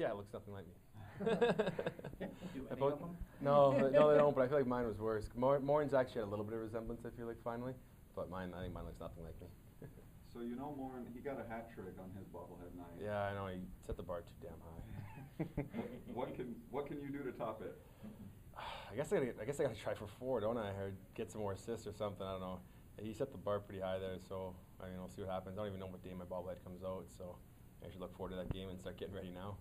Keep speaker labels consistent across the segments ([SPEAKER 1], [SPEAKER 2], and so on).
[SPEAKER 1] Yeah, it looks nothing like me.
[SPEAKER 2] Do any of them?
[SPEAKER 1] No, no, they don't. But I feel like mine was worse. Morin's actually had a little bit of resemblance. I feel like finally, but I think mine looks nothing like me.
[SPEAKER 3] So you know Morin, he got a hat trick on his bobblehead night.
[SPEAKER 1] Yeah, I know. He set the bar too damn high.
[SPEAKER 3] what can you do to top it?
[SPEAKER 1] I guess I gotta try for 4, don't I? Or get some more assists or something. I don't know. He set the bar pretty high there, so I mean, we'll see what happens. I don't even know what day my bobblehead comes out, so I should look forward to that game and start getting ready now.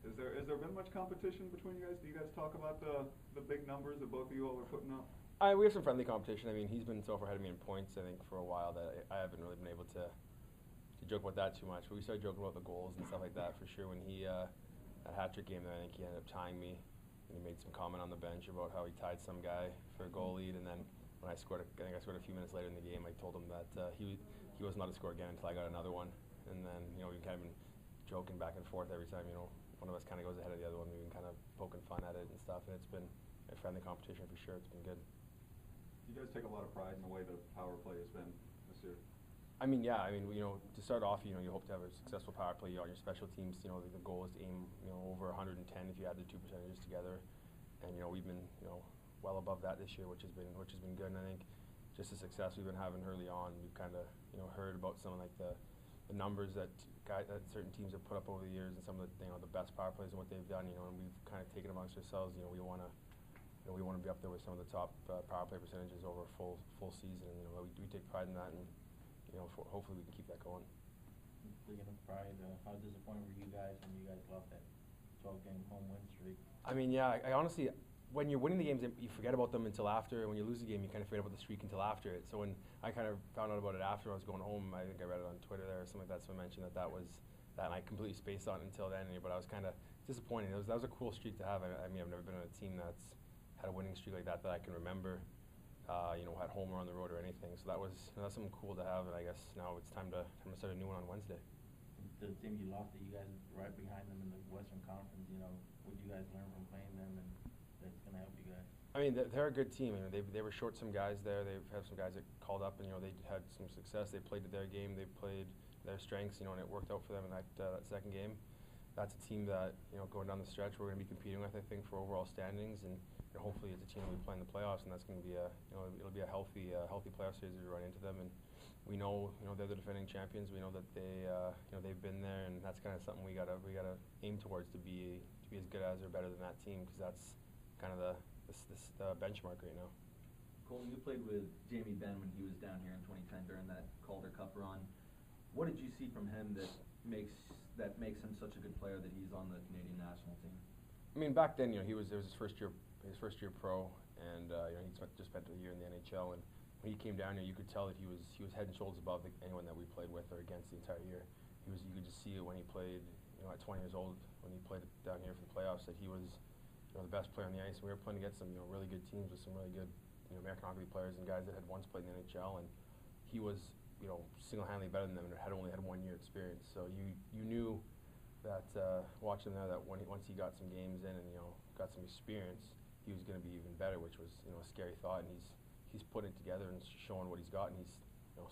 [SPEAKER 3] Has there been much competition between you guys? Do you guys talk about the big numbers that both of you all are putting up?
[SPEAKER 1] We have some friendly competition. I mean, he's been so far ahead of me in points, I think, for a while that I haven't really been able to joke about that too much. But we started joking about the goals and stuff like that for sure. When he that hat-trick game there, I think he ended up tying me, and he made some comment on the bench about how he tied some guy for a goal lead, and then when I scored, I think I scored a few minutes later in the game, I told him that he was not to score again until I got another one, and then we've kind of been joking back and forth every time one of us kind of goes ahead of the other one. We've been kind of poking fun at it and stuff, and it's been a friendly competition for sure. It's been good.
[SPEAKER 3] You guys take a lot of pride in the way the power play has been this year.
[SPEAKER 1] I mean, yeah. I mean, to start off, you hope to have a successful power play on your special teams. The goal is to aim, over 110 if you add the 2 percentages together, and we've been, well above that this year, which has been good. And I think just the success we've been having early on, we've kind of, heard about some of like the numbers that certain teams have put up over the years, and some of the the best power plays and what they've done. And we've kind of taken amongst ourselves. We want to. We want to be up there with some of the top power play percentages over a full season. And we take pride in that, and hopefully we can keep that going.
[SPEAKER 2] Speaking of pride, how disappointed were you guys when you guys lost that 12-game home win streak?
[SPEAKER 1] I mean, yeah. I honestly, when you're winning the games, you forget about them until after. And when you lose the game, you kind of forget about the streak until after it. So when I kind of found out about it after I was going home, I think I read it on Twitter there or something like that. So I mentioned that was that, and I completely spaced on it until then. But I was kind of disappointed. That was a cool streak to have. I mean, I've never been on a team that's had a winning streak like that I can remember, had home or on the road or anything. So that's something cool to have, and I guess now it's time to start a new one on Wednesday.
[SPEAKER 2] The team you lost, that you guys right behind them in the Western Conference, what do you guys learn from playing them, and that's going to help you guys?
[SPEAKER 1] I mean, they're a good team. They were short some guys there. They have some guys that called up, and they had some success. They played to their game. They played their strengths, and it worked out for them in that second game. That's a team that going down the stretch we're going to be competing with, I think, for overall standings, and hopefully it's a team that we play in the playoffs, and that's going to be it'll be a healthy playoff series if we run into them. And we know they're the defending champions. We know that they've been there, and that's kind of something we gotta aim towards to be as good as or better than that team, because that's kind of the benchmark right now.
[SPEAKER 4] Colton, you played with Jamie Benn when he was down here in 2010 during that Calder Cup run. What did you see from him that makes him such a good player that he's on the Canadian national team?
[SPEAKER 1] I mean, back then, it was his first year pro, and he just spent a year in the NHL. And when he came down here, you could tell that he was head and shoulders above anyone that we played with or against the entire year. You could just see it when he played, at 20 years old, when he played down here for the playoffs, that he was, the best player on the ice. And we were playing against some, really good teams with some really good, American hockey players and guys that had once played in the NHL, and he was, single-handedly better than them and had only had 1 year experience. So you knew that watching there, that once he got some games in and got some experience, he was going to be even better, which was a scary thought. And he's put it together and showing what he's got, and he's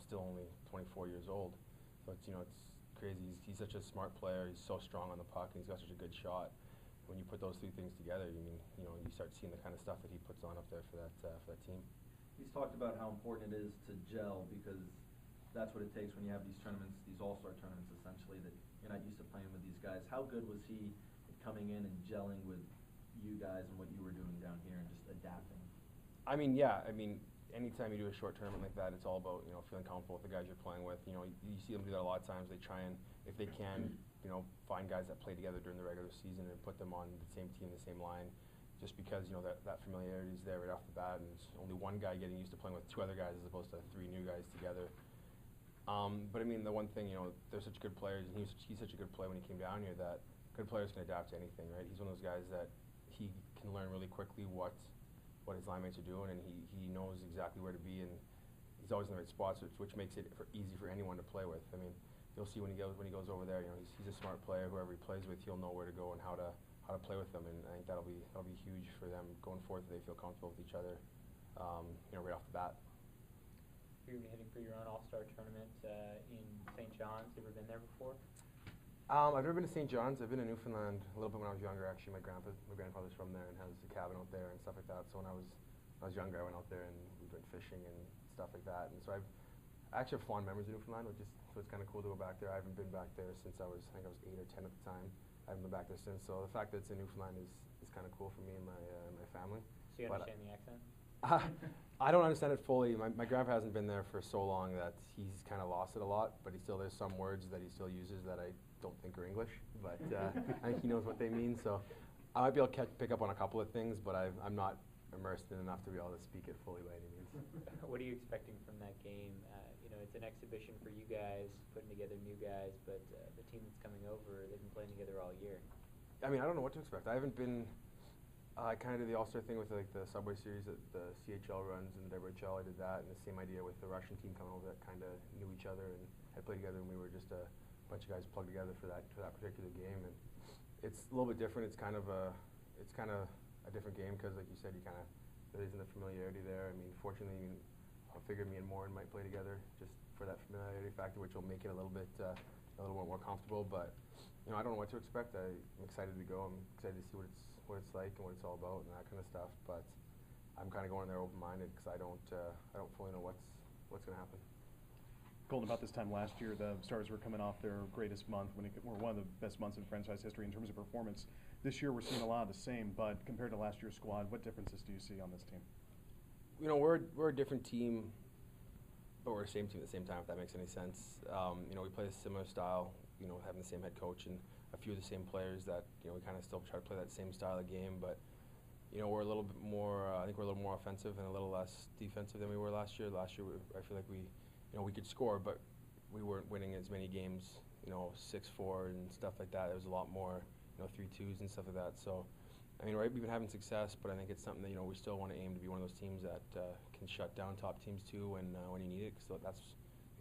[SPEAKER 1] still only 24 years old. So it's it's crazy. He's such a smart player. He's so strong on the puck, and he's got such a good shot. When you put those 3 things together, you start seeing the kind of stuff that he puts on up there for that team.
[SPEAKER 4] He's talked about how important it is to gel, because that's what it takes when you have these tournaments, these all-star tournaments, essentially, that you're not used to playing with these guys. How good was he at coming in and gelling with you guys and what you were doing down here and just adapting?
[SPEAKER 1] I mean, yeah. I mean, anytime you do a short tournament like that, it's all about feeling comfortable with the guys you're playing with. You see them do that a lot of times. They try and, if they can, find guys that play together during the regular season and put them on the same team, the same line, just because that familiarity is there right off the bat, and it's only one guy getting used to playing with 2 other guys as opposed to 3 new guys together. But I mean, the one thing, they're such good players, and he's such a good player when he came down here, that good players can adapt to anything, right? He's one of those guys that he can learn really quickly what his line mates are doing, and he knows exactly where to be, and he's always in the right spots, which makes it easy for anyone to play with. I mean, you'll see when he goes over there, he's a smart player. Whoever he plays with, he'll know where to go and how to play with them, and I think that'll be huge for them going forward, that they feel comfortable with each other, right off the bat.
[SPEAKER 5] You're going to be heading for your own All-Star tournament in St. John's. Have you ever been there before?
[SPEAKER 1] I've never been to St. John's. I've been to Newfoundland a little bit when I was younger. Actually, my grandfather's from there and has a cabin out there and stuff like that. So when I was younger, I went out there and we went fishing and stuff like that. And so I actually have fond memories of Newfoundland, so it's kind of cool to go back there. I haven't been back there since I think I was 8 or 10 at the time. I haven't been back there since. So the fact that it's in Newfoundland is kind of cool for me and my family.
[SPEAKER 5] So you
[SPEAKER 1] But,
[SPEAKER 5] understand the accent?
[SPEAKER 1] I don't understand it fully. My grandpa hasn't been there for so long that he's kind of lost it a lot, but there's some words that he still uses that I don't think are English, but I think he knows what they mean. So I might be able to pick up on a couple of things, but I'm not immersed in enough to be able to speak it fully by any means.
[SPEAKER 5] What are you expecting from that game? It's an exhibition for you guys, putting together new guys, but the team that's coming over, they've been playing together all year.
[SPEAKER 1] I mean, I don't know what to expect. I haven't been. I kind of did the All-Star thing with like the Subway Series that the CHL runs and the WHL. I did that, and the same idea with the Russian team coming over that kind of knew each other and had played together, and we were just a bunch of guys plugged together for that particular game. And it's a little bit different. It's kind of a different game because, like you said, there isn't the familiarity there. I mean, fortunately, I figured me and Morin might play together just for that familiarity factor, which will make it a little bit more comfortable. But I don't know what to expect. I'm excited to go. I'm excited to see what it's like and what it's all about and that kind of stuff. But I'm kind of going there open-minded because I don't fully know what's going to happen.
[SPEAKER 6] Colton, about this time last year, the Stars were coming off their greatest month, or one of the best months in franchise history in terms of performance. This year, we're seeing a lot of the same, but compared to last year's squad, what differences do you see on this team?
[SPEAKER 1] We're a different team, but we're the same team at the same time, if that makes any sense. We play a similar style, having the same head coach and a few of the same players that, we kind of still try to play that same style of game, but, we're a little bit more, I think we're a little more offensive and a little less defensive than we were last year. Last year, I feel like we could score, but we weren't winning as many games, 6-4 and stuff like that. It was a lot more, 3-2s and stuff like that. So, we've been having success, but I think it's something that, we still want to aim to be one of those teams that can shut down top teams too when you need it, because that's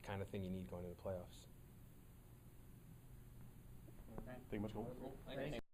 [SPEAKER 1] the kind of thing you need going into the playoffs.
[SPEAKER 6] Thank you much, Colton.
[SPEAKER 5] Thanks.